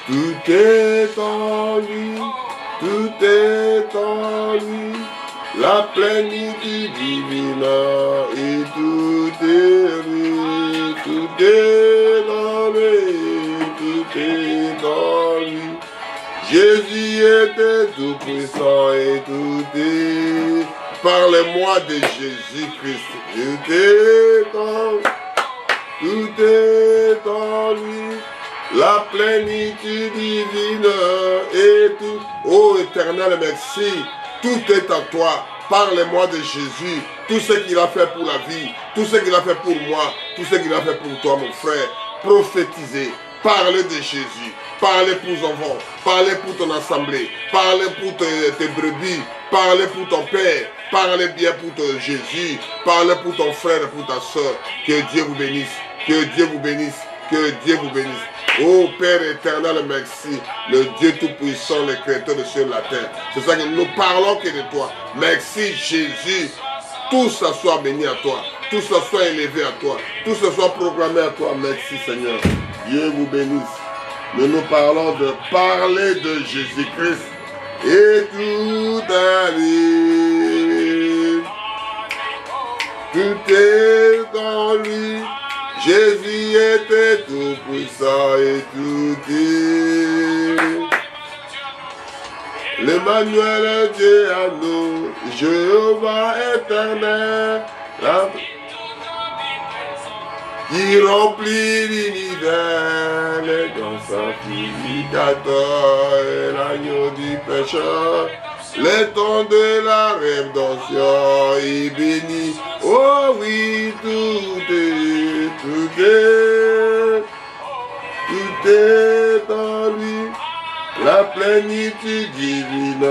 Tout est en lui, tout est en lui, la plénitude divine et tout est lui, tout est dans lui, tout est dans lui. Jésus était tout puissant et tout est. Parlez-moi de Jésus-Christ. Tout est en lui. La plénitude divine et tout. Ô Éternel, merci. Tout est en toi. Parlez-moi de Jésus. Tout ce qu'il a fait pour la vie. Tout ce qu'il a fait pour moi. Tout ce qu'il a fait pour toi, mon frère. Prophétisez. Parlez de Jésus. Parlez pour ton enfant. Parlez pour ton assemblée. Parlez pour tes brebis. Parlez pour ton père. Parlez bien pour ton Jésus. Parlez pour ton frère et pour ta soeur. Que Dieu vous bénisse. Que Dieu vous bénisse. Que Dieu vous bénisse. Ô Père éternel, merci. Le Dieu tout-puissant, le créateur de ciel et la terre. C'est ça que nous parlons que de toi. Merci Jésus. Tout ça soit béni à toi. Tout ça soit élevé à toi. Tout ça soit programmé à toi. Merci Seigneur. Dieu vous bénisse. Nous parlons de parler de Jésus-Christ. Et tout arrive. Tout est en lui. Jésus était tout puissant et tout est. L'Emmanuel Dieu à nous, Jéhovah éternel, qui remplit l'univers dans sa purificateur et l'agneau du pécheur. Le temps de la rédemption est béni. Oh oui, tout est en lui. La plénitude divine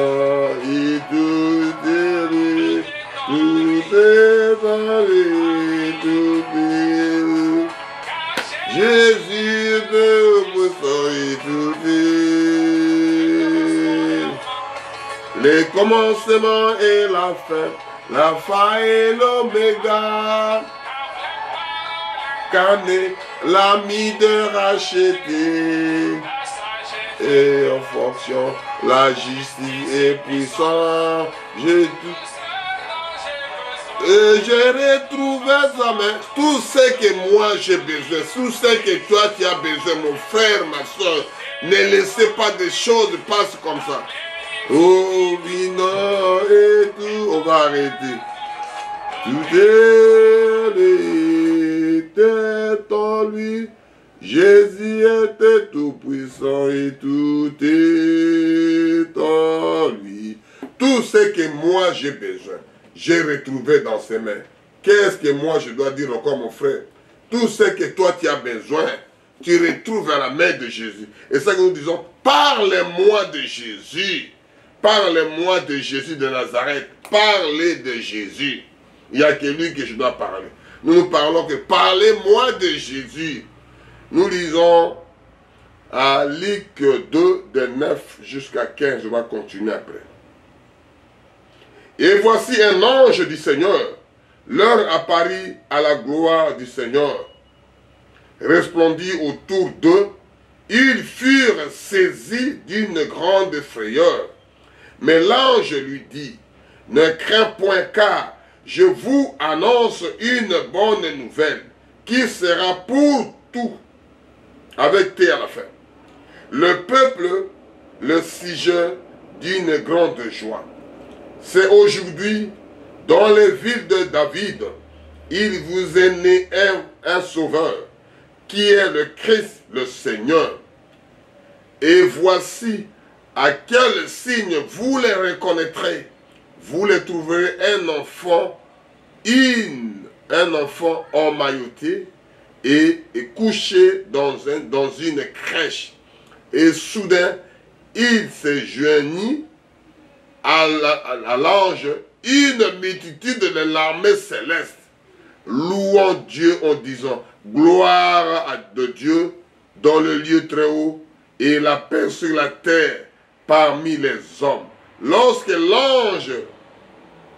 et tout est lui. Tout est en lui, tout est lui. Jésus de puissant et tout est. Le commencement et l'alpha et l'oméga. Cané, l'ami de racheter. Et en fonction, la justice est puissante. Et j'ai retrouvé ça, mais tout ce que moi j'ai besoin, tout ce que toi tu as besoin, mon frère, ma soeur, ne laissez pas des choses passer comme ça. Oh, vino et tout, on va arrêter. Tout était en lui. Jésus était tout puissant et tout est en lui. Tout ce que moi j'ai besoin, j'ai retrouvé dans ses mains. Qu'est-ce que moi je dois dire encore, mon frère? Tout ce que toi tu as besoin, tu retrouves à la main de Jésus. Et ça que nous disons, parlez-moi de Jésus. Parlez-moi de Jésus de Nazareth. Parlez de Jésus. Il n'y a que lui que je dois parler. Nous parlons que parlez-moi de Jésus. Nous lisons à Luc 2, de 9 jusqu'à 15. Je vais continuer après. Et voici un ange du Seigneur leur apparut à la gloire du Seigneur. Resplendit autour d'eux. Ils furent saisis d'une grande frayeur. Mais l'ange lui dit, ne crains point car je vous annonce une bonne nouvelle qui sera pour tout, avec T à la fin. Le peuple le signe d'une grande joie. C'est aujourd'hui, dans les villes de David, il vous est né un sauveur, qui est le Christ, le Seigneur. Et voici à quel signe vous les reconnaîtrez. Vous les trouverez un enfant emmailloté et couché dans une crèche. Et soudain, il se joignit à l'ange une multitude de l'armée céleste, louant Dieu en disant « Gloire à Dieu dans le lieu très haut et la paix sur la terre parmi les hommes. » Lorsque l'ange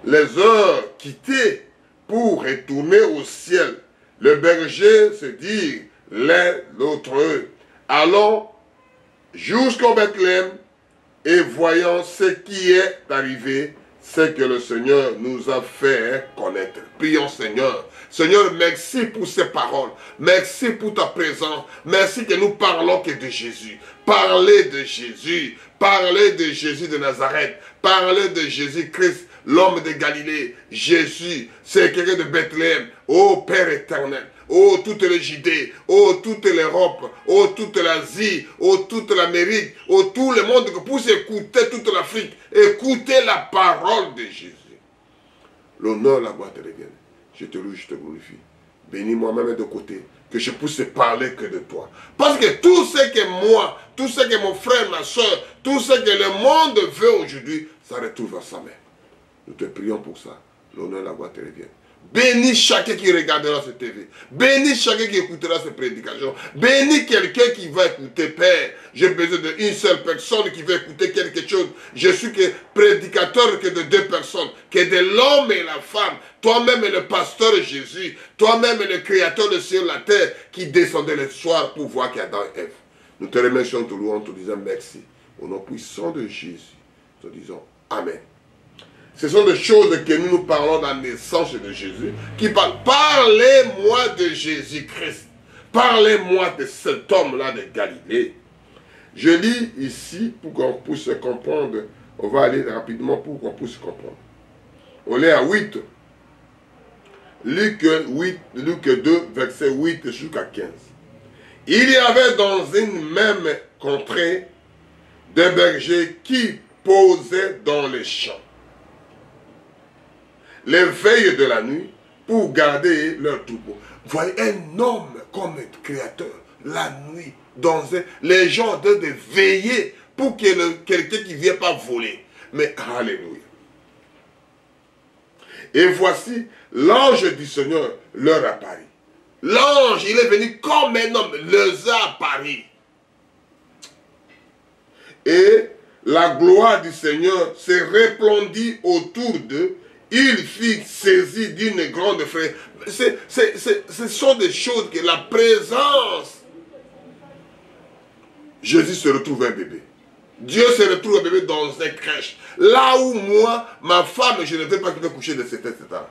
les a quittés pour retourner au ciel, le berger se dit l'un l'autre, allons jusqu'au Bethléem et voyons ce qui est arrivé, c'est que le Seigneur nous a fait connaître. Prions Seigneur. Seigneur, merci pour ces paroles. Merci pour ta présence. Merci que nous parlons que de Jésus. Parlez de Jésus. Parlez de Jésus de Nazareth. Parlez de Jésus-Christ, l'homme de Galilée. Jésus, c'est quelqu'un de Bethléem. Ô Père éternel. Oh, toute les Judée, oh, toute l'Europe, oh, toute l'Asie, oh, toute l'Amérique, oh, tout le monde, pour écouter toute l'Afrique, écouter la parole de Jésus. L'honneur, la gloire te revienne. Je te loue, je te glorifie. Bénis moi-même de côté, que je puisse parler que de toi. Parce que tout ce que moi, tout ce que mon frère, ma soeur, tout ce que le monde veut aujourd'hui, ça retrouve à sa main. Nous te prions pour ça. L'honneur, la gloire te revienne. Bénis chacun qui regardera cette TV. Bénis chacun qui écoutera cette prédication. Bénis quelqu'un qui va écouter, Père. J'ai besoin d'une seule personne qui va écouter quelque chose. Je suis que prédicateur que de 2 personnes. Que de l'homme et la femme. Toi-même et le pasteur Jésus. Toi-même et le créateur de ciel et la terre. Qui descendait le soir pour voir qu'Adam et Ève. Nous te remercions, te louons, te disant merci. Au nom puissant de Jésus. Te disons Amen. Ce sont des choses que nous parlons dans la naissance de Jésus, qui parlent. Parlez-moi de Jésus-Christ. Parlez-moi de cet homme-là de Galilée. Je lis ici pour qu'on puisse comprendre. On va aller rapidement pour qu'on puisse comprendre. On est à 8. Luc 2, verset 8 jusqu'à 15. Il y avait dans une même contrée des bergers qui posaient dans les champs les veilles de la nuit pour garder leur troupeau. Voyez un homme comme créateur, la nuit, les gens doivent veiller pour que quelqu'un qui ne vient pas voler. Mais alléluia. Et voici, l'ange du Seigneur leur apparut. L'ange, il est venu comme un homme, leur a apparu. Et la gloire du Seigneur se répandit autour d'eux. Il fut saisi d'une grande frayeur. Ce sont des choses que la présence. Jésus se retrouve un bébé. Dieu se retrouve un bébé dans une crèche. Là où moi, ma femme, je ne veux pas qu'elle puisse coucher de cet état.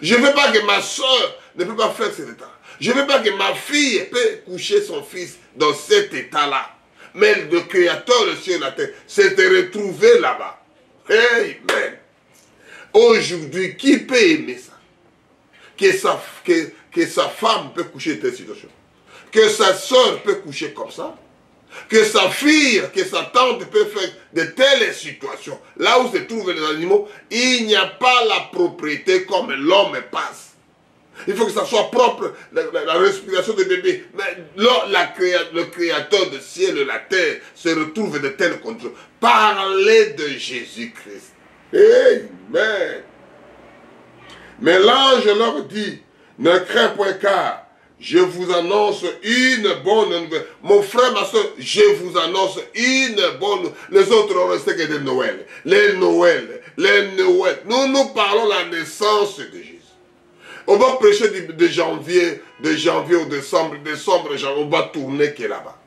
Je ne veux pas que ma soeur ne peut pas faire cet état. Je ne veux pas que ma fille puisse coucher son fils dans cet état-là. Mais le Créateur, le ciel et la terre, s'est retrouvé là-bas. Amen. Aujourd'hui, qui peut aimer ça? Que sa femme peut coucher dans cette situation. Que sa soeur peut coucher comme ça. Que sa fille, que sa tante peut faire de telles situations. Là où se trouvent les animaux, il n'y a pas la propriété comme l'homme passe. Il faut que ça soit propre, la respiration de bébé. Mais le créateur du ciel et de la terre se retrouve de telles conditions. Parlez de Jésus-Christ. Amen. Mais l'ange leur dit, ne crains point car je vous annonce une bonne nouvelle. Mon frère, ma soeur, je vous annonce une bonne nouvelle. Les autres ont resté que des Noël. Les Noël. Nous parlons de la naissance de Jésus. On va prêcher de janvier au décembre, on va tourner que là-bas.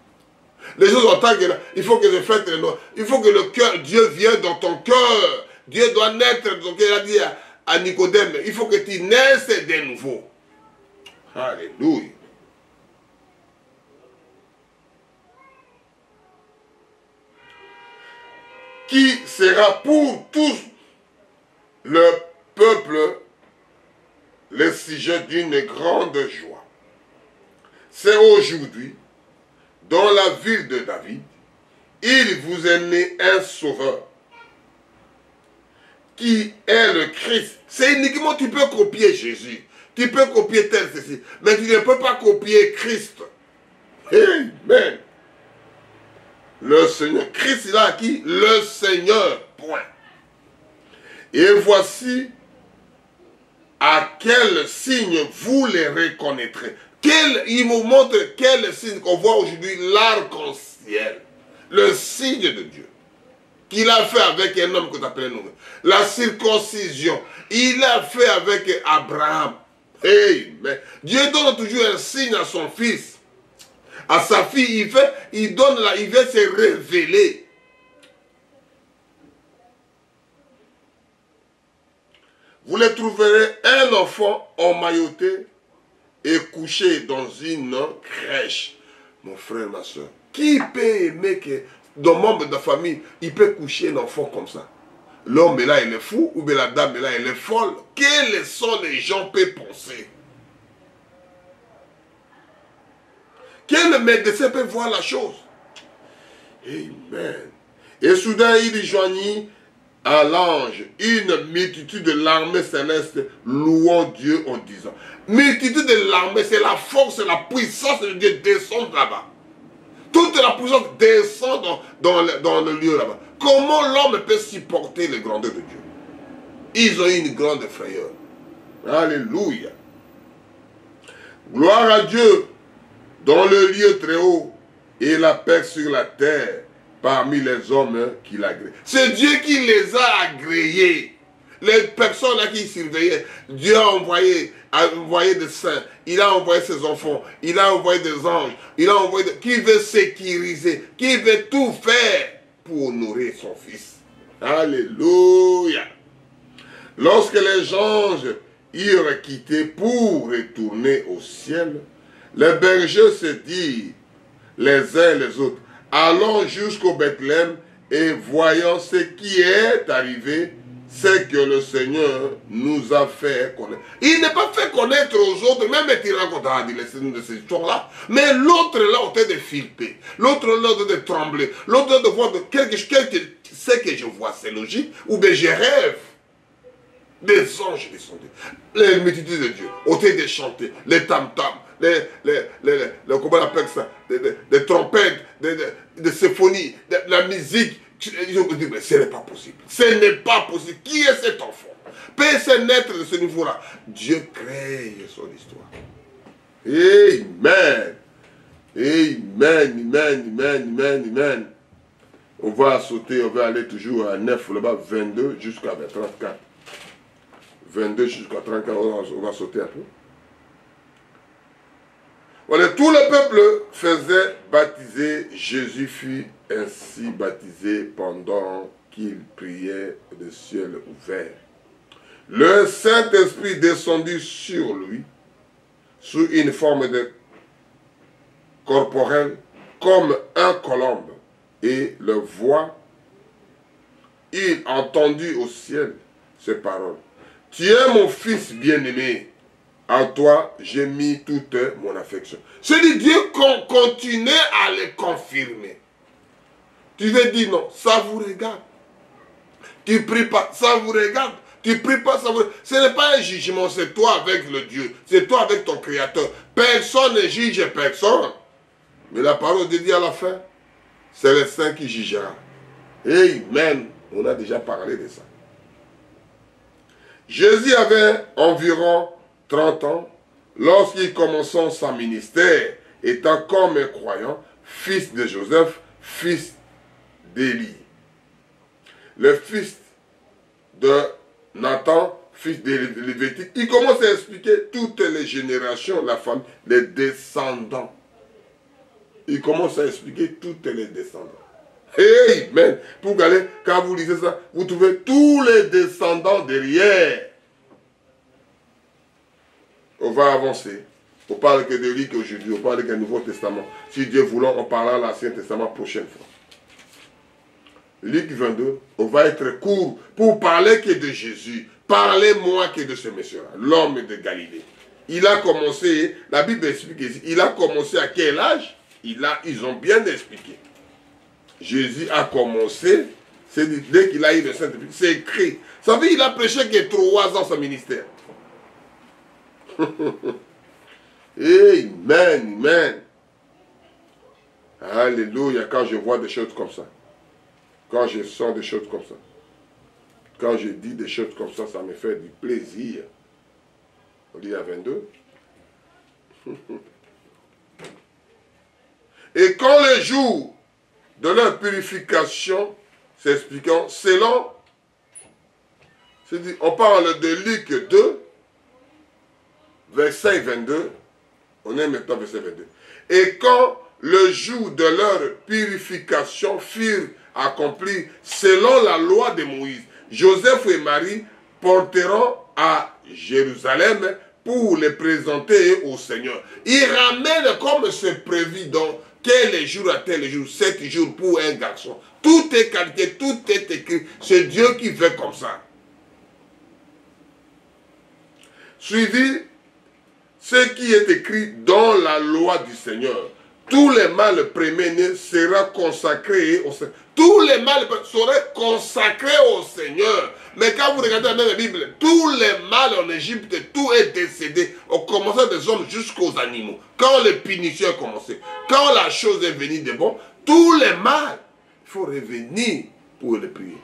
Les choses entendent que là, il faut que je fête les Noël. Il faut que le cœur, Dieu vienne dans ton cœur. Dieu doit naître dans ton cœur. Il a dit à Nicodème, il faut que tu naisses de nouveau. Alléluia. qui sera pour tous le peuple le sujet d'une grande joie. C'est aujourd'hui, dans la ville de David, il vous est né un sauveur, qui est le Christ. C'est uniquement, tu peux copier Jésus, tu peux copier tel ceci, mais tu ne peux pas copier Christ. Amen. Le Seigneur, Christ il a acquis le Seigneur, point. Et voici à quel signe vous les reconnaîtrez. Il nous montre quel signe qu'on voit aujourd'hui, l'arc-en-ciel, le signe de Dieu, qu'il a fait avec un homme qu'on appelle nous. La circoncision, il a fait avec Abraham. Amen. Dieu donne toujours un signe à son fils. À sa fille, il donne là, il veut se révéler. Vous les trouverez un enfant emmailloté et couché dans une crèche. Mon frère, ma soeur, qui peut aimer que dans membre de la famille, il peut coucher un enfant comme ça? L'homme est là, il est fou, ou bien la dame est là, elle est folle. Quels sont les gens qui peuvent penser? Quel médecin peut voir la chose? Amen. Et soudain, il joignit à l'ange une multitude de l'armée céleste louant Dieu en disant. Multitude de l'armée, c'est la force, la puissance de Dieu descend là-bas. Toute la puissance descend dans le lieu là-bas. Comment l'homme peut supporter les grandeurs de Dieu? Ils ont une grande frayeur. Alléluia. Gloire à Dieu dans le lieu très haut et la paix sur la terre parmi les hommes qu'il a agréés. C'est Dieu qui les a agréés. Les personnes là qui surveillaient, Dieu a envoyé des saints, il a envoyé ses enfants, il a envoyé des anges, il a envoyé qui veut sécuriser, qui veut tout faire pour nourrir son fils. Alléluia. Lorsque les anges eurent quitté pour retourner au ciel, les bergers se dirent les uns les autres, allons jusqu'au Bethléem et voyons ce qui est arrivé, c'est que le Seigneur nous a fait connaître. Il n'est pas fait connaître aux autres, même il raconte de ces histoires-là, mais l'autre là, on train de flipper, l'autre là, on train de trembler, l'autre de voir ce que je vois, c'est logique, ou bien je rêve. Des anges descendus, les multitudes de Dieu, au train de chanter, les tam-tams, comment on appelle ça, des trompettes, des symphonies, de la musique. Ils ont dit, mais ce n'est pas possible. Ce n'est pas possible. Qui est cet enfant? Peut-il naître de ce niveau-là? Dieu crée son histoire. Amen. Amen, amen, amen, amen, amen. On va sauter, on va aller toujours à 9, là-bas, 22 jusqu'à 34. 22 jusqu'à 34, on va sauter un peu. Voilà, tout le peuple faisait baptiser. Jésus fut ainsi baptisé pendant qu'il priait le ciel ouvert. Le Saint-Esprit descendit sur lui sous une forme de corporelle comme un colombe, et le voix, il entendit au ciel ces paroles. Tu es mon fils bien-aimé. En toi, j'ai mis toute mon affection. C'est Dieu qu'on continue à le confirmer. Tu veux dire non, ça vous regarde. Tu ne pries pas, ça vous regarde. Tu ne pries pas, ça vous regarde. Ce n'est pas un jugement, c'est toi avec le Dieu. C'est toi avec ton Créateur. Personne ne juge personne. Mais la parole de Dieu à la fin, c'est le Saint qui jugera. Amen. On a déjà parlé de ça. Jésus avait environ 30 ans, lorsqu'il commença son ministère, étant comme un croyant, fils de Joseph, fils d'Élie. Le fils de Nathan, fils de Lévitique, il commence à expliquer toutes les générations, la famille, les descendants. Il commence à expliquer toutes les descendants. Amen. Pour regarder, quand vous lisez ça, vous trouvez tous les descendants derrière. On va avancer. On parle que de lui qu'aujourd'hui, on parle qu'un Nouveau Testament. Si Dieu voulant, on parlera de l'Ancien Testament la prochaine fois. Luc 22, on va être court pour parler que de Jésus. Parlez-moi que de ce monsieur-là, l'homme de Galilée. Il a commencé, la Bible explique ici, il a commencé à quel âge? Ils ont bien expliqué. Jésus a commencé, dès qu'il a eu le Saint-Esprit, c'est écrit. Ça veut dire qu'il a prêché que 3 ans son ministère. Amen, amen. Alléluia, quand je vois des choses comme ça. Quand je sens des choses comme ça. Quand je dis des choses comme ça, ça me fait du plaisir. On lit à 22. Et quand le jour de leur purification s'expliquant, selon, on parle de Luc 2, verset 22, on est maintenant verset 22. Et quand le jour de leur purification furent accomplis selon la loi de Moïse, Joseph et Marie porteront à Jérusalem pour les présenter au Seigneur. Ils ramènent comme c'est prévu dans tel jour à tel jour, 7 jours pour un garçon. Tout est calqué, tout est écrit. C'est Dieu qui veut comme ça. Suivi ce qui est écrit dans la loi du Seigneur. Tous les mâles premiers-nés seront consacrés au Seigneur. Tous les mâles seraient consacrés au Seigneur. Mais quand vous regardez dans la Bible, tous les mâles en Égypte, tout est décédé, au commençant des hommes jusqu'aux animaux. Quand les punitions ont commencé, quand la chose est venue de bon, tous les mâles, il faut revenir pour les prier.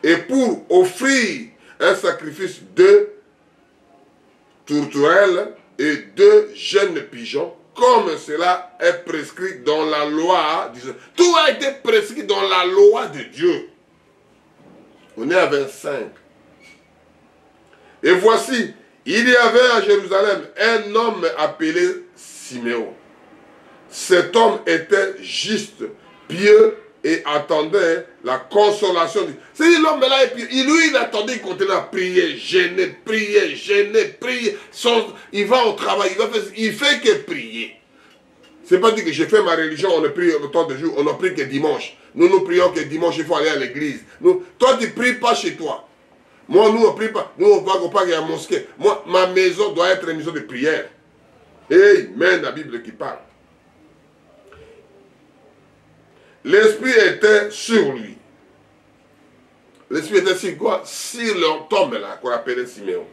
Et pour offrir un sacrifice de tourterelles et 2 jeunes pigeons, comme cela est prescrit dans la loi. Tout a été prescrit dans la loi de Dieu. On est à 25. Et voici, il y avait à Jérusalem un homme appelé Siméon. Cet homme était juste, pieux et attendait la consolation. C'est l'homme là, lui il attendait, il continuait à prier, gêner, prier, gêner, prier. Il va au travail, il fait que prier. C'est pas dit que j'ai fait ma religion, on ne prie autant de jours, on ne prie que dimanche. Nous prions que dimanche, il faut aller à l'église. Toi, tu ne pries pas chez toi. Moi, nous, on ne prie pas. Nous, on va pas à la mosquée. Moi, ma maison doit être une maison de prière. Amen, la Bible qui parle. L'esprit était sur lui. L'esprit était sur quoi? Sur l'homme là, qu'on appelait Siméon.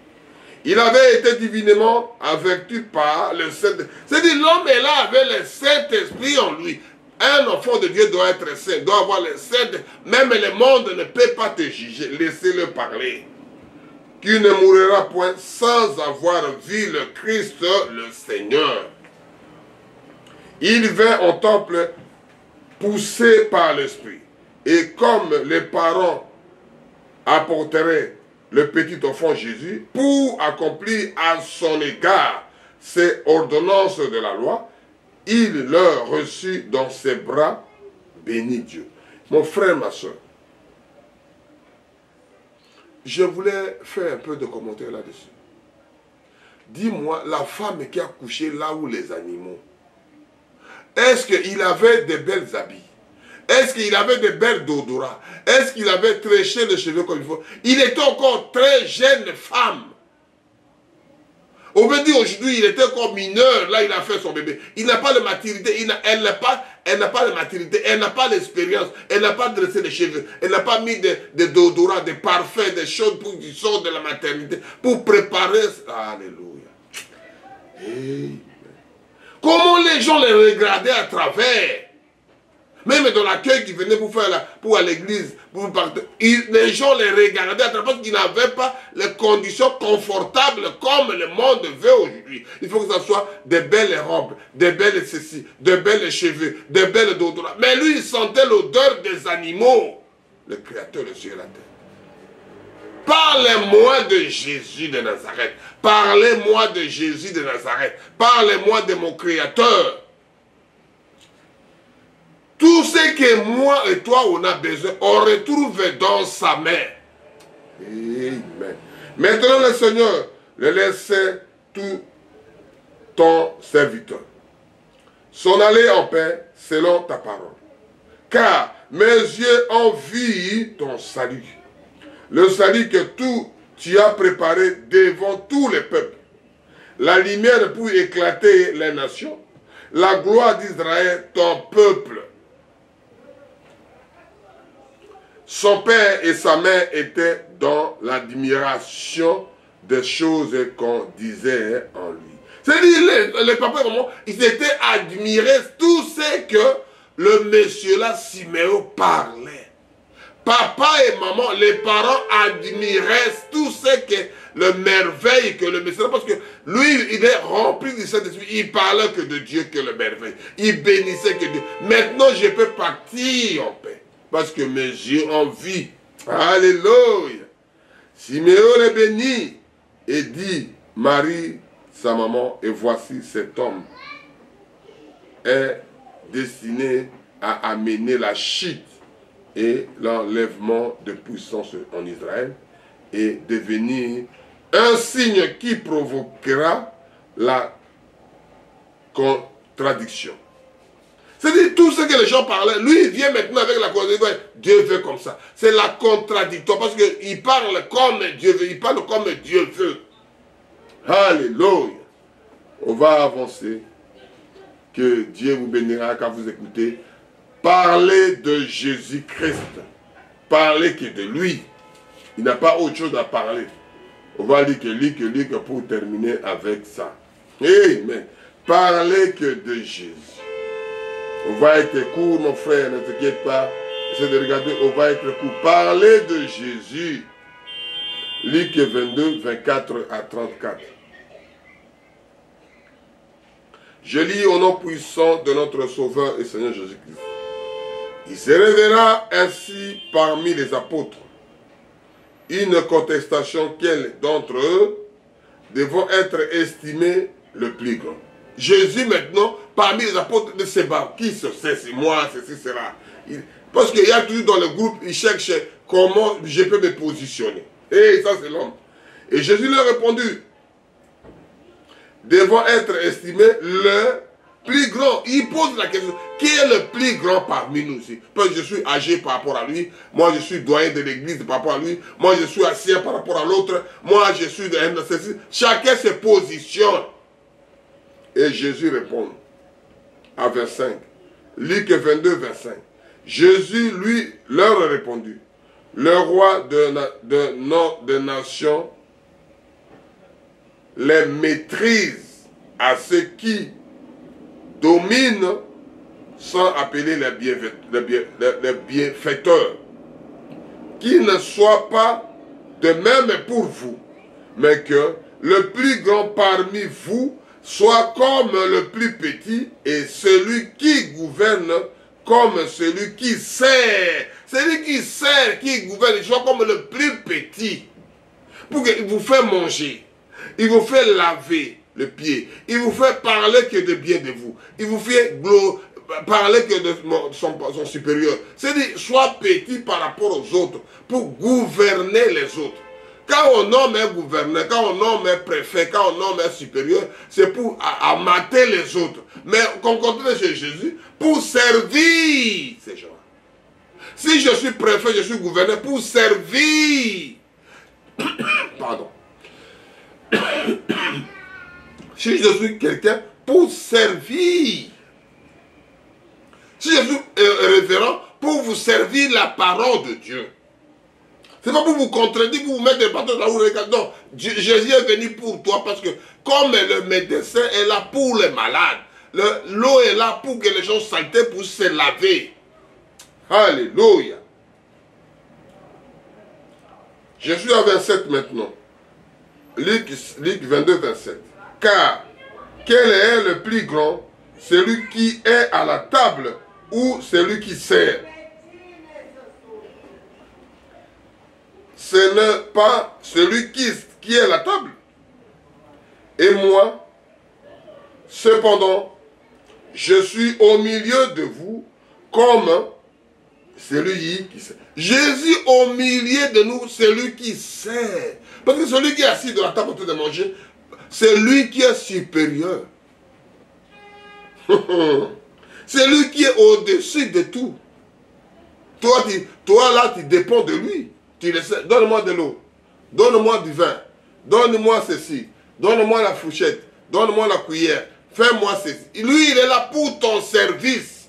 Il avait été divinement averti par le Saint-Esprit. C'est-à-dire l'homme est là avec le Saint-Esprit en lui. Un enfant de Dieu doit être saint, doit avoir le Saint-Esprit. Même le monde ne peut pas te juger. Laissez-le parler. Tu ne mourras point sans avoir vu le Christ, le Seigneur. Il vint au temple poussé par l'Esprit. Et comme les parents apporteraient le petit enfant Jésus pour accomplir à son égard ces ordonnances de la loi, il leur reçut dans ses bras, béni Dieu. Mon frère, ma soeur, je voulais faire un peu de commentaire là-dessus. Dis-moi, la femme qui a couché là où les animaux, est-ce qu'il avait de belles habits? Est-ce qu'il avait de belles odorats? Est-ce qu'il avait tréché les cheveux comme il faut? Il était encore très jeune femme. On veut dire aujourd'hui, il était encore mineur, là il a fait son bébé. Il n'a pas de maturité, elle n'a pas de maturité, elle n'a pas d'expérience, elle n'a pas dressé les cheveux, elle n'a pas mis de déodorants, de parfums, des choses pour qu'ils sortent de la maternité, pour préparer. Alléluia. Amen. Comment les gens les regardaient à travers? Même dans l'accueil qui venait pour à l'église, les gens les regardaient à travers parce qu'ils n'avaient pas les conditions confortables comme le monde veut aujourd'hui. Il faut que ce soit des belles robes, des belles ceci, de belles cheveux, de belles odorats. Mais lui, il sentait l'odeur des animaux. Le Créateur du ciel et la terre. Parlez-moi de Jésus de Nazareth. Parlez-moi de Jésus de Nazareth. Parlez-moi de mon Créateur. Tout ce que moi et toi on a besoin, on retrouve dans sa main. Amen. Maintenant le Seigneur, le laissait tout ton serviteur. S'en aller en paix selon ta parole. Car mes yeux ont vu ton salut. Le salut que tu as préparé devant tous les peuples. La lumière pour éclater les nations. La gloire d'Israël, ton peuple. Son père et sa mère étaient dans l'admiration des choses qu'on disait en lui. C'est-à-dire, les papas et maman, ils étaient admirés tout ce que le monsieur-là, Siméon, parlait. Papa et maman, les parents admiraient tout ce que le merveille que le monsieur, parce que lui, il est rempli du Saint-Esprit, il parlait que de Dieu, que le merveille. Il bénissait que Dieu. Maintenant, je peux partir en paix, parce que mes yeux ont vu. Alléluia. Siméon est béni et dit, Marie, sa maman, et voici cet homme est destiné à amener la chute et l'enlèvement de puissance en Israël et devenir un signe qui provoquera la contradiction. C'est-à-dire tout ce que les gens parlaient, lui il vient maintenant avec la contradiction. Dieu veut comme ça. C'est la contradictoire parce qu'il parle comme Dieu veut, il parle comme Dieu veut. Alléluia. On va avancer. Que Dieu vous bénira quand vous écoutez. Parlez de Jésus-Christ. Parlez que de lui. Il n'a pas autre chose à parler. On va lire que pour terminer avec ça. Amen. Parlez que de Jésus. On va être court, mon frère, ne t'inquiète pas. Essayez de regarder, on va être court. Parlez de Jésus. Luc 22, 24 à 34. Je lis au nom puissant de notre Sauveur et Seigneur Jésus-Christ. Il se révéla ainsi parmi les apôtres une contestation quel d'entre eux devront être estimés le plus grand. Jésus maintenant, parmi les apôtres de Séba, qui se sait, c'est moi, c'est cela. Parce qu'il y a toujours dans le groupe, il cherche comment je peux me positionner. Et ça c'est l'homme. Et Jésus leur a répondu, devant être estimé le plus grand. Il pose la question, qui est le plus grand parmi nous ici? Parce que je suis âgé par rapport à lui, moi je suis doyen de l'église par rapport à lui, moi je suis ancien par rapport à l'autre, moi je suis de ceci. Chacun se positionne. Et Jésus répond à 25. Luc 22, 25. Jésus lui leur a répondu, le roi de nation les maîtrise à ceux qui dominent sans appeler les bienfaiteurs. Qu'il ne soit pas de même pour vous, mais que le plus grand parmi vous soit comme le plus petit et celui qui gouverne comme celui qui sert. Celui qui sert, qui gouverne, soit comme le plus petit. Pour qu'il vous fasse manger. Il vous fait laver le pied. Il vous fait parler que de bien de vous. Il vous fait parler que de son supérieur. C'est-à-dire, sois petit par rapport aux autres pour gouverner les autres. Quand on nomme un gouverneur, quand on nomme un préfet, quand on nomme un supérieur, c'est pour amater les autres. Mais qu'on continue chez Jésus, pour servir ces gens. Si je suis préfet, je suis gouverneur, pour servir. Pardon. Si je suis quelqu'un pour servir. Si je suis révérend, pour vous servir la parole de Dieu. C'est pas pour vous contredire, pour vous mettre des bâtons dans la roue. Non, Jésus est venu pour toi parce que comme le médecin est là pour les malades, l'eau est là pour que les gens saletés pour se laver. Alléluia. Je suis à 27 maintenant. Luc 22, 27. Car, quel est le plus grand? Celui qui est à la table ou celui qui sert? Ce n'est pas celui qui est à la table. Et moi, cependant, je suis au milieu de vous comme celui qui sert. Jésus au milieu de nous, celui qui sert. Parce que celui qui est assis de la table en train de manger, c'est lui qui est supérieur. C'est lui qui est au-dessus de tout. Toi là, tu dépends de lui. Tu le sais. Donne-moi de l'eau. Donne-moi du vin. Donne-moi ceci. Donne-moi la fourchette. Donne-moi la cuillère. Fais-moi ceci. Lui, il est là pour ton service.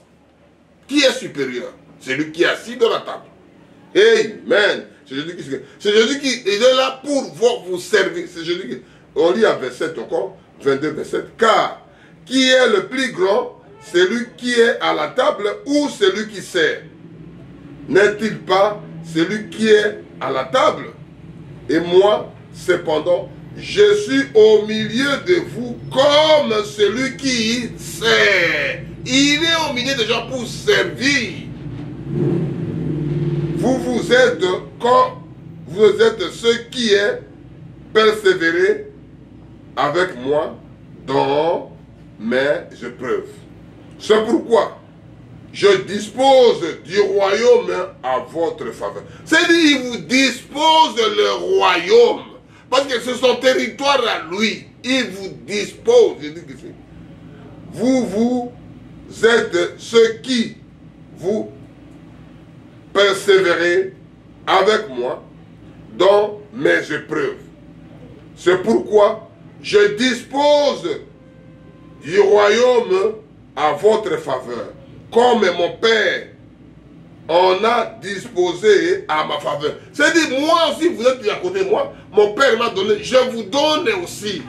Qui est supérieur? C'est lui qui est assis dans la table. Amen. C'est Jésus qui est là pour vous servir. C'est Jésus qui... On lit à verset encore, 22 verset. Car qui est le plus grand? Celui qui est à la table ou celui qui sert? N'est-il pas celui qui est à la table? Et moi, cependant, je suis au milieu de vous comme celui qui sert. Il est au milieu des gens pour servir. Vous êtes comme vous êtes ceux qui est persévéré avec moi dans mes épreuves. C'est pourquoi je dispose du royaume à votre faveur. C'est-à-dire, il vous dispose le royaume. Parce que c'est son territoire à lui. Il vous dispose. Vous êtes ceux qui vous persévérez avec moi dans mes épreuves. C'est pourquoi je dispose du royaume à votre faveur, comme mon Père en a disposé à ma faveur. C'est-à-dire, moi aussi, vous êtes à côté de moi, mon Père m'a donné, je vous donne aussi.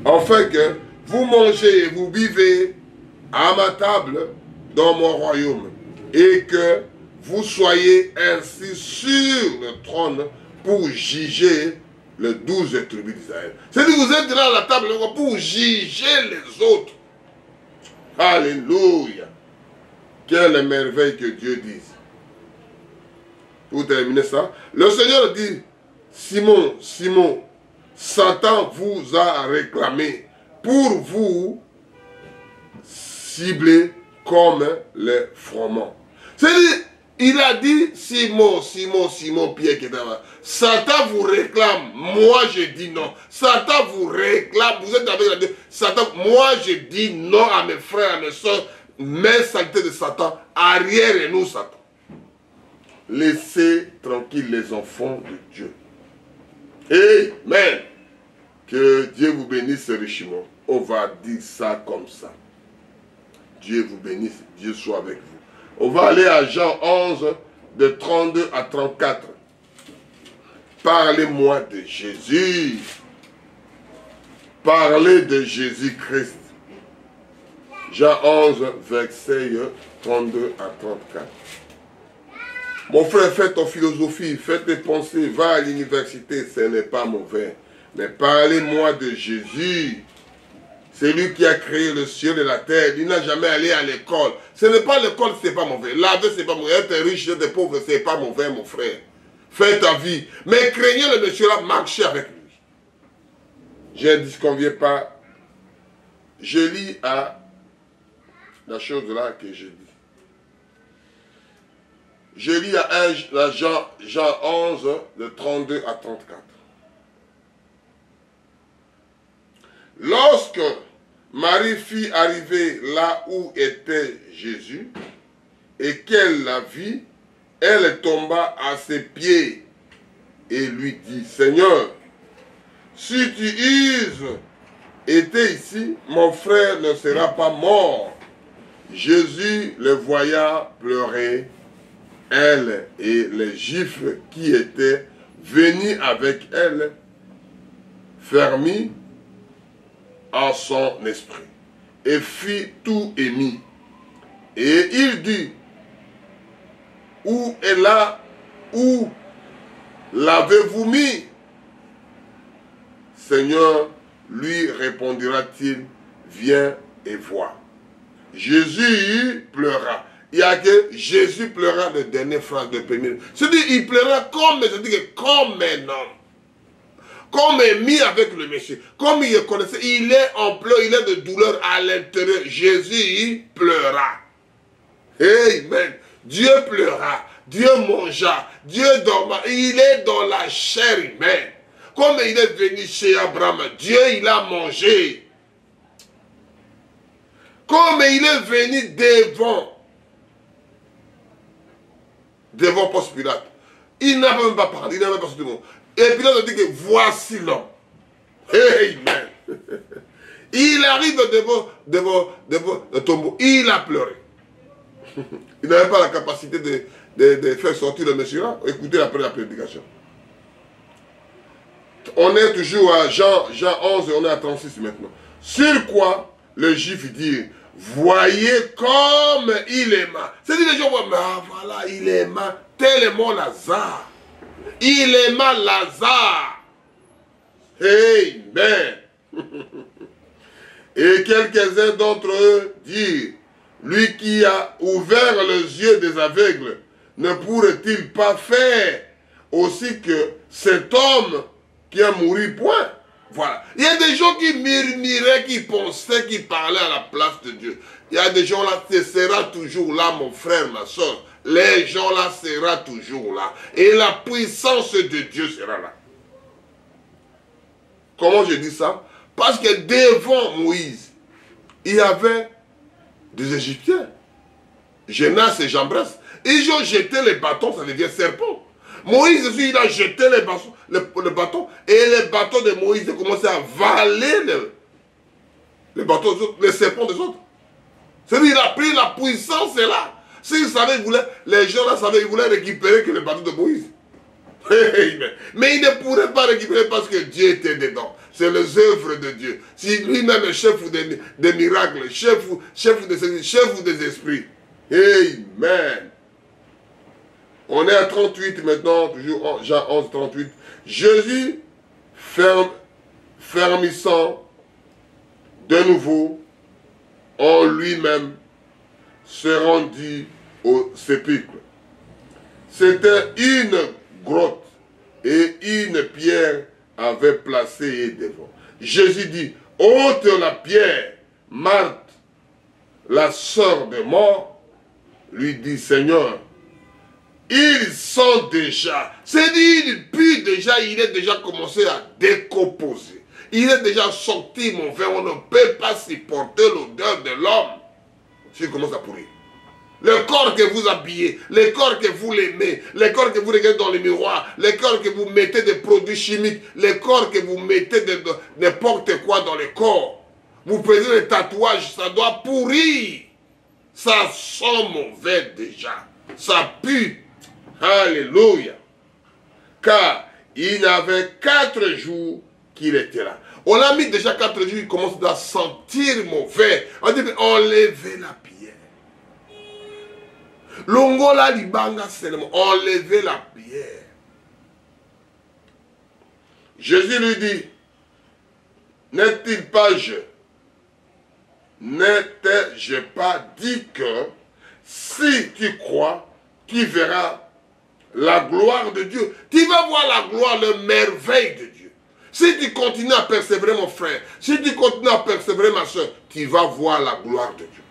Afin que vous mangez et vous vivez à ma table dans mon royaume, et que vous soyez ainsi sur le trône pour juger les 12 tribus d'Israël. C'est-à-dire, vous êtes là à la table pour juger les autres. Alléluia. Quelle merveille que Dieu dise. Pour terminer ça, le Seigneur dit, Simon, Simon, Satan vous a réclamé pour vous cibler comme les froment. C'est-à-dire, il a dit, Simon, Simon, Simon, Pierre qui est là. Satan vous réclame, moi je dis non. Satan vous réclame, vous êtes avec la Dieu. Satan, moi je dis non à mes frères, à mes soeurs. Mais saleté de Satan, arrière-nous Satan. Laissez tranquilles les enfants de Dieu. Amen. Que Dieu vous bénisse richement. On va dire ça comme ça. Dieu vous bénisse, Dieu soit avec vous. On va aller à Jean 11, de 32 à 34. Parlez-moi de Jésus. Parlez de Jésus-Christ. Jean 11, versets 32 à 34. Mon frère, fais ton philosophie, fais tes pensées, va à l'université, ce n'est pas mauvais. Mais parlez-moi de Jésus. C'est lui qui a créé le ciel et la terre. Il n'a jamais allé à l'école. Ce n'est pas l'école, ce n'est pas mauvais. Laver, ce n'est pas mauvais. Être riche, être pauvre, ce n'est pas mauvais, mon frère. Fais ta vie. Mais craignez le monsieur-là, marchez avec lui. Je ne disconviens pas. Je lis à la chose là que je dis. Je lis à Jean 11, de 32 à 34. Lorsque Marie fit arriver là où était Jésus, et qu'elle la vit, elle tomba à ses pieds et lui dit, Seigneur, si tu eusses été ici, mon frère ne sera pas mort. Jésus le voya pleurer, elle et les Juifs qui étaient venus avec elle, fermit en son esprit, et fit tout émis. Et il dit, où est là, où l'avez-vous mis? Seigneur, lui répondira-t-il, viens et vois. Jésus pleura. Il y a que Jésus pleura, le dernier phrase de premier. C'est-à-dire, il pleura comme un homme. Comme émis avec le Messie. Comme il connaissait, il est en pleurs, il est de douleur à l'intérieur. Jésus, il pleura. Amen. Dieu pleura. Dieu mangea. Dieu dorma. Il est dans la chair humaine. Comme il est venu chez Abraham, Dieu, il a mangé. Comme il est venu devant devant Ponce Pilate. Il n'a même pas parlé, il n'a même pas sorti le mot. Et Pilate a dit que voici l'homme. Amen. Il arrive devant le tombeau, il a pleuré. Il n'avait pas la capacité de faire sortir le monsieur là. Écoutez après la prédication. On est toujours à Jean 11 et on est à 36 maintenant. Sur quoi le juif dit, voyez comme il aima. C'est-à-dire les gens voient, mais voilà, il aima tellement Lazare. Il aima Lazare. Amen. Et quelques-uns d'entre eux dirent, lui qui a ouvert les yeux des aveugles, ne pourrait-il pas faire aussi que cet homme qui a mouru, point? Voilà. Il y a des gens qui murmuraient, qui pensaient, qui parlaient à la place de Dieu. Il y a des gens là, ce sera toujours là, mon frère, ma soeur. Les gens là sera toujours là. Et la puissance de Dieu sera là. Comment je dis ça? Parce que devant Moïse, il y avait des Égyptiens. Jonas et Jambres. Ils ont jeté les bâtons, ça devient serpent. Moïse aussi, il a jeté le bâton. Et les bâtons de Moïse ont commencé à avaler les bâtons des autres, les serpents des autres. C'est-à-dire qu'il a pris la puissance et là. S'ils savaient, les gens là savaient, ils voulaient récupérer que les bâtons de Moïse. Mais ils ne pourraient pas récupérer parce que Dieu était dedans. C'est les œuvres de Dieu. Si lui-même est chef des miracles, chef des esprits. Amen. On est à 38 maintenant, toujours Jean 11, 38. Jésus, fermissant de nouveau en lui-même, se rendit au sépulcre. C'était une grotte et une pierre avait placé devant. Jésus dit, ôte la pierre. Marthe, la sœur de mort, lui dit, Seigneur, ils sont déjà, c'est-à-dire, il pue déjà, il est déjà commencé à décomposer. Il est déjà sorti, mon frère, on ne peut pas supporter l'odeur de l'homme s'il commence à pourrir. Le corps que vous habillez, le corps que vous l'aimez, le corps que vous regardez dans le miroir, le corps que vous mettez des produits chimiques, le corps que vous mettez de n'importe quoi dans le corps. Vous faisiez des tatouages, ça doit pourrir. Ça sent mauvais déjà. Ça pue. Alléluia. Car il y avait 4 jours qu'il était là. On a mis déjà 4 jours, il commence à sentir mauvais. On dit, enlevez la pierre. Longola libanga seulement, enlevez la pierre. Jésus lui dit, n'ai-je pas dit que si tu crois, tu verras la gloire de Dieu. Tu vas voir la gloire, la merveille de Dieu. Si tu continues à persévérer, mon frère, si tu continues à persévérer, ma soeur, tu vas voir la gloire de Dieu.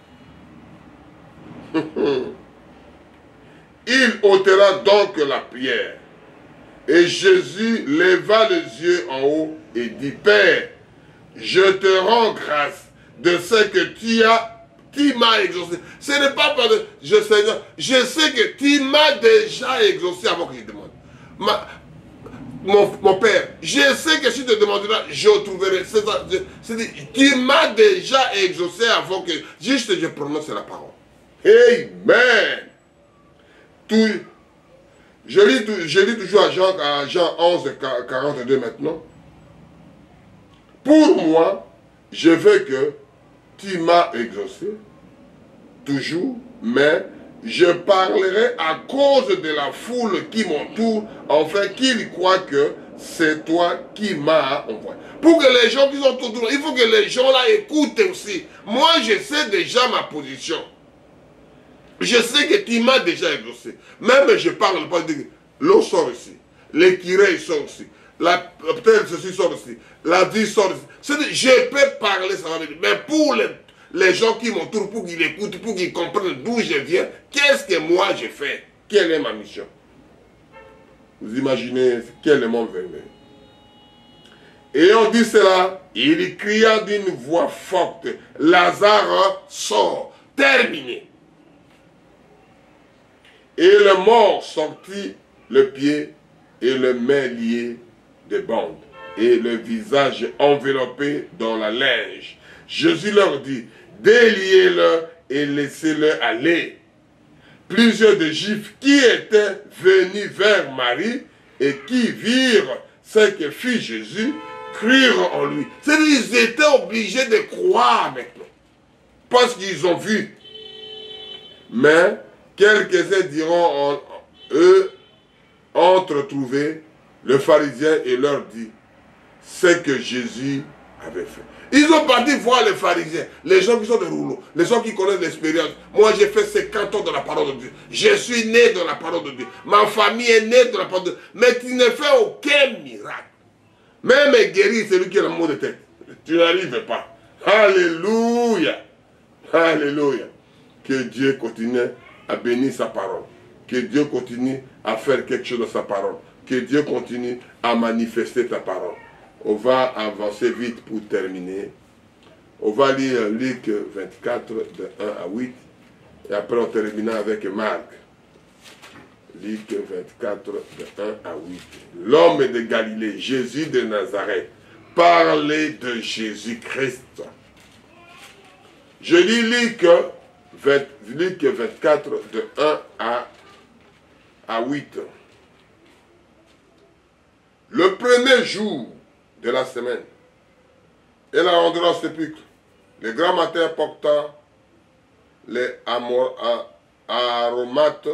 Il ôtera donc la pierre. Et Jésus leva les yeux en haut et dit, Père, je te rends grâce de ce que tu m'as exaucé. Ce n'est pas parce que Seigneur, je sais que tu m'as déjà exaucé avant que je demande. Mon Père, je sais que si tu demanderas, je trouverai. C'est-à-dire, tu m'as déjà exaucé avant que juste je prononce la parole. Amen. Je lis toujours à Jean 11, 42 maintenant. Pour moi, je veux que tu m'as exaucé, toujours, mais je parlerai à cause de la foule qui m'entoure, afin qu'ils croient que c'est toi qui m'as envoyé. Pour que les gens qui sont autour de nous, il faut que les gens là écoutent aussi. Moi, je sais déjà ma position. Je sais que tu m'as déjà exaucé. Même je parle pas de l'eau sort ici, l'écureuil sort ici, peut-être ceci sort ici, la vie sort ici. Je peux parler, ça va venir. Mais pour les gens qui m'entourent, pour qu'ils écoutent, pour qu'ils comprennent d'où je viens, qu'est-ce que moi je fais? Quelle est ma mission? Vous imaginez quel est mon verbe. Et on dit cela, il cria d'une voix forte, Lazare sort. Terminé. Et le mort sortit le pied et le main lié de bandes, et le visage enveloppé dans la linge. Jésus leur dit, déliez-le et laissez-le aller. Plusieurs des Juifs qui étaient venus vers Marie et qui virent ce que fit Jésus, crurent en lui. C'est-à-dire qu'ils étaient obligés de croire maintenant, parce qu'ils ont vu. Mais quelques-uns diront, eux, entretrouvé le pharisien et leur dit ce que Jésus avait fait. Ils ont parti voir les pharisiens, les gens qui sont de rouleaux, les gens qui connaissent l'expérience. Moi, j'ai fait 50 ans dans la parole de Dieu. Je suis né dans la parole de Dieu. Ma famille est née dans la parole de Dieu. Mais tu ne fais aucun miracle. Même guérir, c'est lui qui a le mot de tête. Tu n'arrives pas. Alléluia. Alléluia. Que Dieu continue à bénir sa parole. Que Dieu continue à faire quelque chose de sa parole. Que Dieu continue à manifester ta parole. On va avancer vite pour terminer. On va lire Luc 24, de 1 à 8. Et après, on terminera avec Marc. Luc 24, de 1 à 8. L'homme de Galilée, Jésus de Nazareth, parlait de Jésus-Christ. Je lis Luc 24, de 1 à 8. Le premier jour de la semaine, elle a rendu en sépulcre. Le grand matin porta les aromates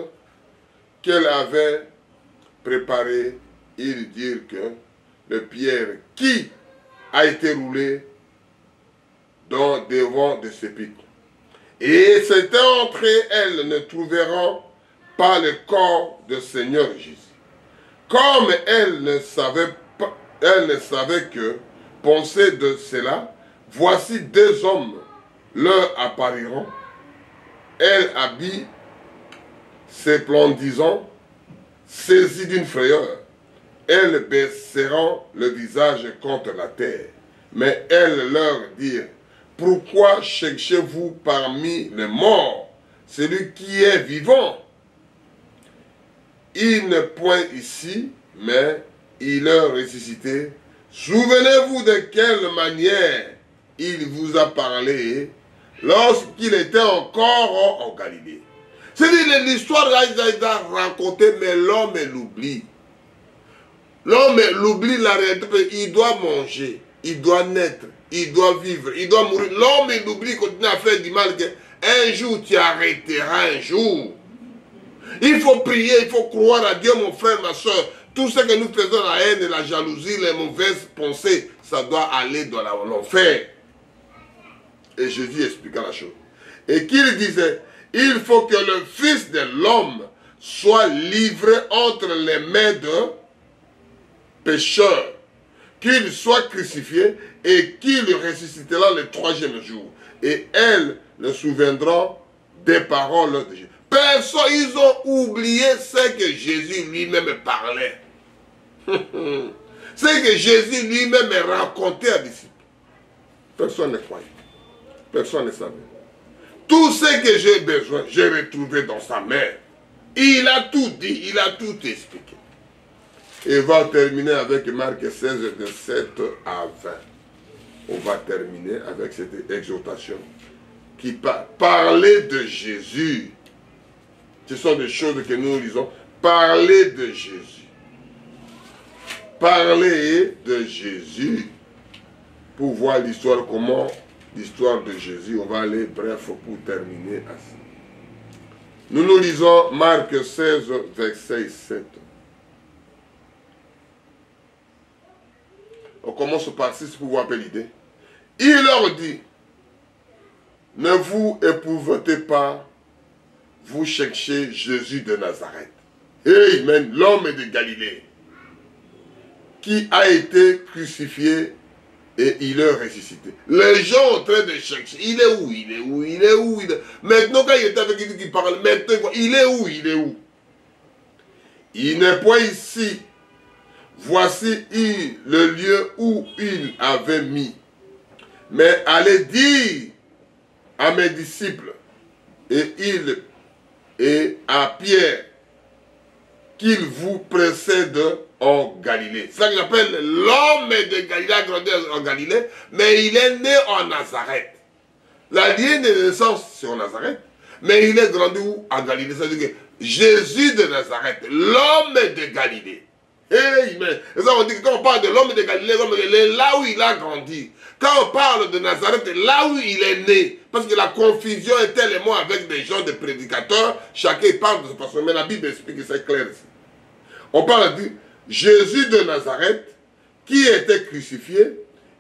qu'elle avait préparés. Ils dirent que le pierre qui a été roulé devant des sépulcres. Et c'était entré, elles ne trouveront pas le corps du Seigneur Jésus. Comme elles ne savaient que penser de cela, voici deux hommes leur apparaîtront. Elles habillent, splendissant, saisies d'une frayeur. Elles baisseront le visage contre la terre. Mais elles leur dirent, pourquoi cherchez-vous parmi les morts celui qui est vivant? Il n'est point ici, mais il est ressuscité. Souvenez-vous de quelle manière il vous a parlé lorsqu'il était encore en Galilée. C'est-à-dire l'histoire là, il a raconté, mais l'homme l'oublie. L'homme l'oublie la réalité. Il doit manger, il doit naître, il doit vivre, il doit mourir. L'homme l'oublie, continue à faire du mal. Un jour tu arrêteras, un jour. Il faut prier, il faut croire à Dieu, mon frère, ma soeur. Tout ce que nous faisons, la haine, la jalousie, les mauvaises pensées, ça doit aller dans l'enfer. Et Jésus expliqua la chose. Et qu'il disait, il faut que le Fils de l'homme soit livré entre les mains de pécheurs, qu'il soit crucifié et qu'il ressuscitera le troisième jour. Et elles ne souviendront des paroles de Jésus. Personne, ils ont oublié ce que Jésus lui-même parlait. Ce que Jésus lui-même racontait à disciples. Personne ne croyait. Personne ne savait. Tout ce que j'ai besoin, j'ai retrouvé dans sa main. Il a tout dit, il a tout expliqué. Et on va terminer avec Marc 16, de 7 à 20. On va terminer avec cette exhortation qui parlait de Jésus. Ce sont des choses que nous lisons. Parler de Jésus. Parler de Jésus. Pour voir l'histoire, comment l'histoire de Jésus. On va aller bref pour terminer ainsi. Nous lisons Marc 16, verset 7. On commence par 6 pour voir un peu l'idée. Il leur dit, ne vous épouvantez pas, vous cherchez Jésus de Nazareth. Amen, l'homme de Galilée, qui a été crucifié et il est ressuscité. Les gens sont en train de chercher. Il est où? Il est où? Il est où? Il est... Maintenant, quand il était avec lui qui parle, maintenant, il est où? Il est où? Il n'est point ici. Voici le lieu où il avait mis. Mais allez dire à mes disciples, et à Pierre qu'il vous précède en Galilée. C'est ça que j'appelle l'homme de Galilée, a grandi en Galilée, mais il est né en Nazareth. La ligne de naissance, c'est en Nazareth, mais il est grandi où? En Galilée. C'est-à-dire que Jésus de Nazareth, l'homme de Galilée. Amen. Et ça, on dit que quand on parle de l'homme de Galilée, l'homme de Galilée, là où il a grandi. Quand on parle de Nazareth, là où il est né. Parce que la confusion est tellement avec des gens, des prédicateurs, chacun parle de sa façon. Mais la Bible explique que c'est clair ici. On parle de Jésus de Nazareth, qui était crucifié,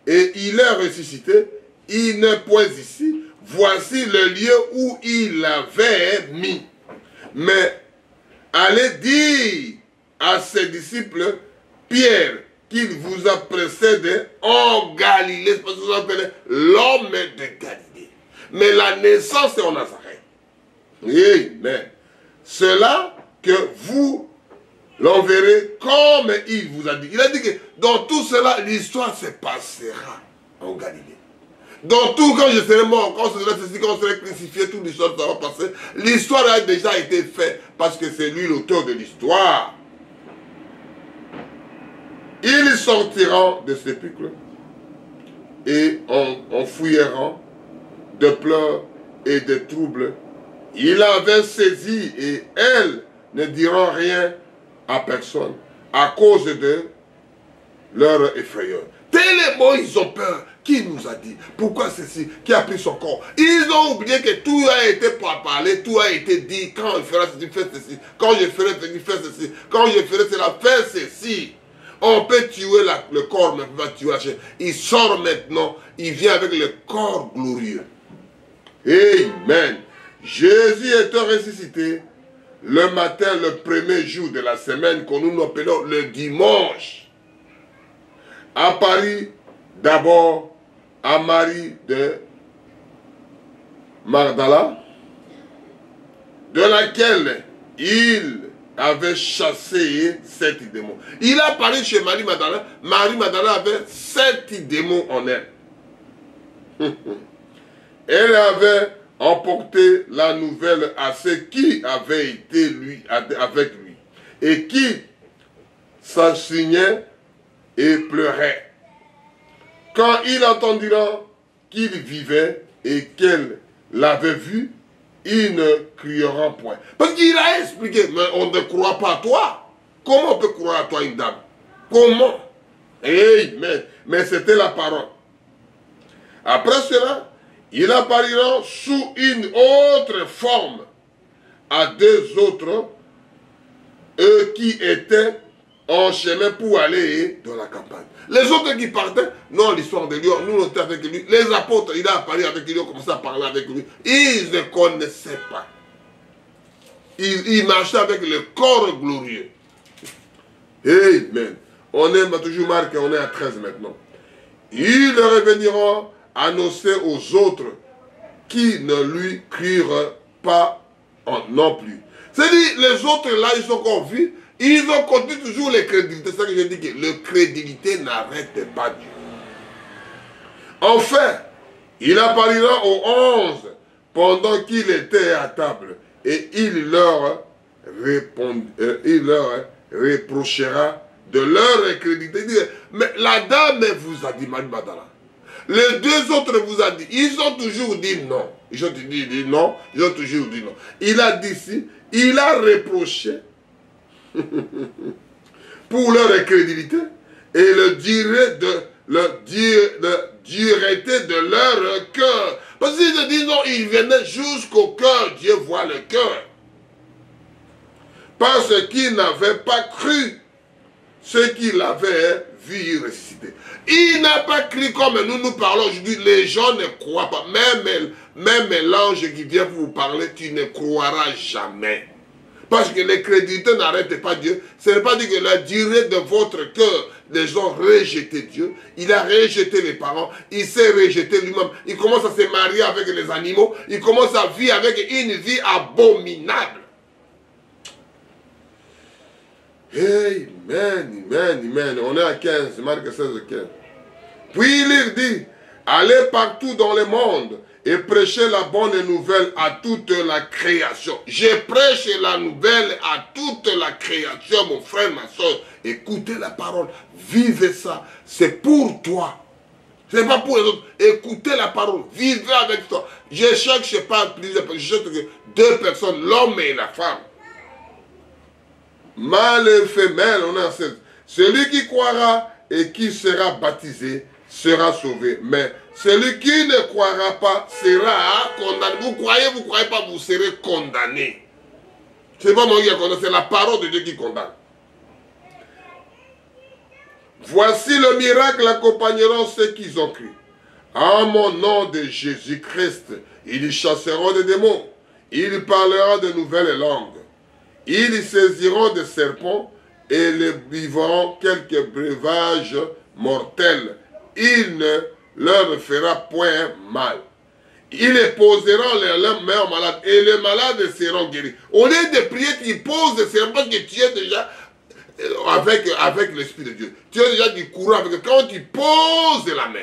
et il est ressuscité. Il n'est point ici. Voici le lieu où il l'avait mis. Mais allez dire à ses disciples, Pierre, qu'il vous a précédé en Galilée. C'est parce que vous appelez l'homme de Galilée. Mais la naissance est en Nazareth. Amen. Cela que vous l'enverrez comme il vous a dit. Il a dit que dans tout cela, l'histoire se passera en Galilée. Dans tout, quand je serai mort, quand je serai crucifié, toute l'histoire ça va passer. L'histoire a déjà été faite parce que c'est lui l'auteur de l'histoire. Ils sortiront de sépulcre et en fouilleront de pleurs et de troubles. Il avait saisi et elles ne diront rien à personne à cause de leur effrayeur. Tellement ils ont peur. Qui nous a dit? Pourquoi ceci? Qui a pris son corps? Ils ont oublié que tout a été parlé, tout a été dit. Quand il fera ceci, fais ceci. Quand je ferai ceci, fais ceci. Quand je ferai cela, fais ceci. On peut tuer le corps, mais on ne peut pas tuer la chair. Il sort maintenant, il vient avec le corps glorieux. Amen. Jésus étant ressuscité, le matin, le premier jour de la semaine, que nous appelons le dimanche, à Paris, d'abord à Marie de Magdala, de laquelle il avait chassé 7 démons. Il a parlé chez Marie Magdala. Marie Magdala avait 7 démons en elle. Elle avait emporté la nouvelle à ceux qui avaient été avec lui et qui s'assignaient et pleuraient. Quand ils entendirent qu'il vivait et qu'elle l'avait vu, ils ne crieront point. Parce qu'il a expliqué, mais on ne croit pas à toi. Comment on peut croire à toi une dame? Comment? Mais c'était la parole. Après cela, ils appariront sous une autre forme à 2 autres, eux qui étaient en chemin pour aller dans la campagne. Les autres qui partaient, non, l'histoire de lui, nous on était avec lui. Les apôtres, il a apparu avec lui, on commençait à parler avec lui. Ils ne connaissaient pas. Ils marchaient avec le corps glorieux. Amen. On est toujours marqué, on est à 13 maintenant. Ils reveniront annoncer aux autres qui ne lui crurent pas non plus. C'est-à-dire, les autres là, ils sont encore vus. Ils ont continué toujours les crédilités. C'est ça que je dis, que le crédilité n'arrête pas Dieu. Enfin, il apparira aux 11 pendant qu'il était à table et il leur reprochera de leur incrédulité. Mais la dame vous a dit, Marie Magdala. Les 2 autres vous a dit, ils ont toujours dit non. Ils ont dit non, ils ont toujours dit non. Il a dit si, il a reproché pour leur incrédulité et le dureté de leur cœur. Parce qu'ils se disent non, ils venaient jusqu'au cœur. Dieu voit le cœur. Parce qu'ils n'avaient pas cru ce qu'il avait vu ressusciter. Il n'a pas cru comme nous parlons aujourd'hui. Les gens ne croient pas. Même l'ange qui vient vous parler, tu ne croiras jamais. Parce que les créditeurs n'arrêtent pas Dieu. Ce n'est pas dit que la durée de votre cœur, les gens rejeté Dieu. Il a rejeté les parents. Il s'est rejeté lui-même. Il commence à se marier avec les animaux. Il commence à vivre avec une vie abominable. Amen, amen. On est à 15, Marc 16, 15. Puis il leur dit, allez partout dans le monde et prêcher la bonne nouvelle à toute la création. Je prêche la nouvelle à toute la création, mon frère, ma soeur. Écoutez la parole, vivez ça. C'est pour toi. Ce n'est pas pour les autres. Écoutez la parole, vivez avec toi. Je cherche pas plusieurs personnes, je cherche deux personnes, l'homme et la femme. Mâle et femelle, on a 16. Celui qui croira et qui sera baptisé sera sauvé. Mais celui qui ne croira pas sera condamné. Vous croyez pas, vous serez condamné. Ce n'est pas moi qui condamne, c'est la parole de Dieu qui condamne. Voici le miracle accompagneront ceux qui ont cru. En mon nom de Jésus-Christ, ils chasseront des démons. Ils parleront de nouvelles langues. Ils saisiront des serpents et les vivront quelques breuvages mortels. Il ne leur fera point mal. Ils poseront leurs mains aux malades et les malades seront guéris. Au lieu de prier, tu poses des serpents parce que tu es déjà avec l'Esprit de Dieu. Tu as déjà du courant avec. Quand tu poses la main,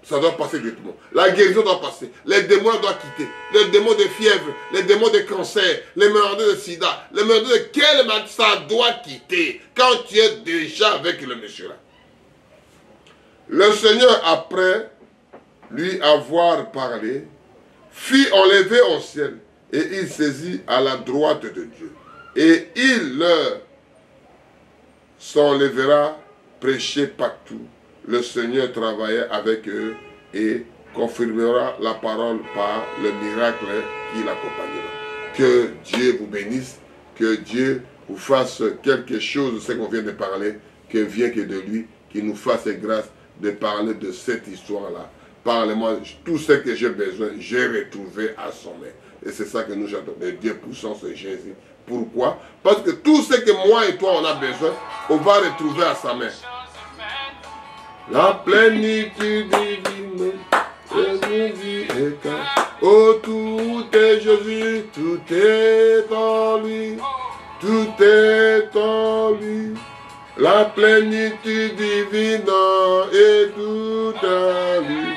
ça doit passer directement. La guérison doit passer. Les démons doivent quitter. Les démons de fièvre, les démons de cancer, les maladies de sida, les maladies de quelle maladie, ça doit quitter. Quand tu es déjà avec le monsieur là. Le Seigneur, après lui avoir parlé, fit enlever au ciel et il saisit à la droite de Dieu. Et il leur s'enlèvera prêcher partout. Le Seigneur travaillait avec eux et confirmera la parole par le miracle qui l'accompagnera. Que Dieu vous bénisse, que Dieu vous fasse quelque chose de ce qu'on vient de parler, que vient que de lui, qu'il nous fasse grâce de parler de cette histoire-là. Parlez-moi, tout ce que j'ai besoin, j'ai retrouvé à son main. Et c'est ça que nous attendons de Dieu puissant, c'est Jésus. Pourquoi? Parce que tout ce que moi et toi on a besoin, on va retrouver à sa main. La plénitude divine, Jésus est là. Oh, tout est Jésus, tout est en lui, tout est en lui. La plénitude divine est tout en lui.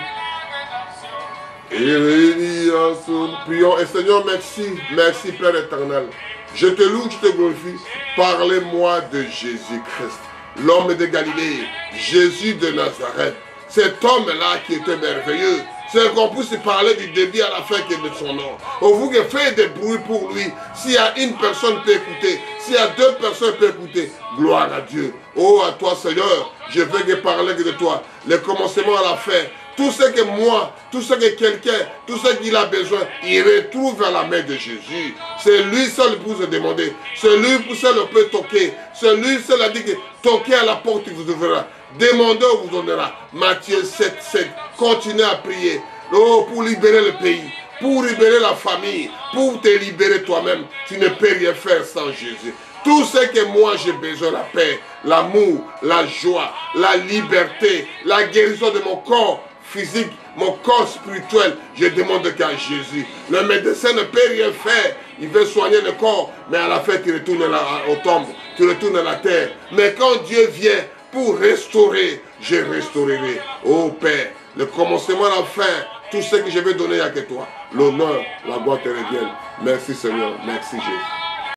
Et réunis ensemble, prions. Et Seigneur, merci, merci Père éternel. Je te loue, je te glorifie. Parlez-moi de Jésus-Christ, l'homme de Galilée, Jésus de Nazareth. Cet homme-là qui était merveilleux. C'est qu'on puisse parler du début à la fin de son nom. On vous fait des bruits pour lui. S'il y a une personne qui peut écouter, s'il y a deux personnes qui peuvent écouter, gloire à Dieu. Oh, à toi Seigneur, je veux parler de toi. Le commencement à la fin. Tout ce que moi, tout ce que quelqu'un, tout ce qu'il a besoin, il retrouve à la main de Jésus. C'est lui seul pour se demander. C'est lui seul qui peut toquer. C'est lui seul a dit que toquez à la porte, il vous ouvrira. Demandez, on vous donnera. Matthieu 7, 7. Continuez à prier. Oh, pour libérer le pays, pour libérer la famille, pour te libérer toi-même. Tu ne peux rien faire sans Jésus. Tout ce que moi j'ai besoin, la paix, l'amour, la joie, la liberté, la guérison de mon corps physique, mon corps spirituel, je demande qu'à Jésus. Le médecin ne peut rien faire. Il veut soigner le corps, mais à la fin, tu retournes au tombe, tu retournes à la terre. Mais quand Dieu vient pour restaurer, je restaurerai. Oh Père, le commencement à la fin, tout ce que je vais donner à que toi, l'honneur, la gloire te revienne. Merci Seigneur, merci Jésus.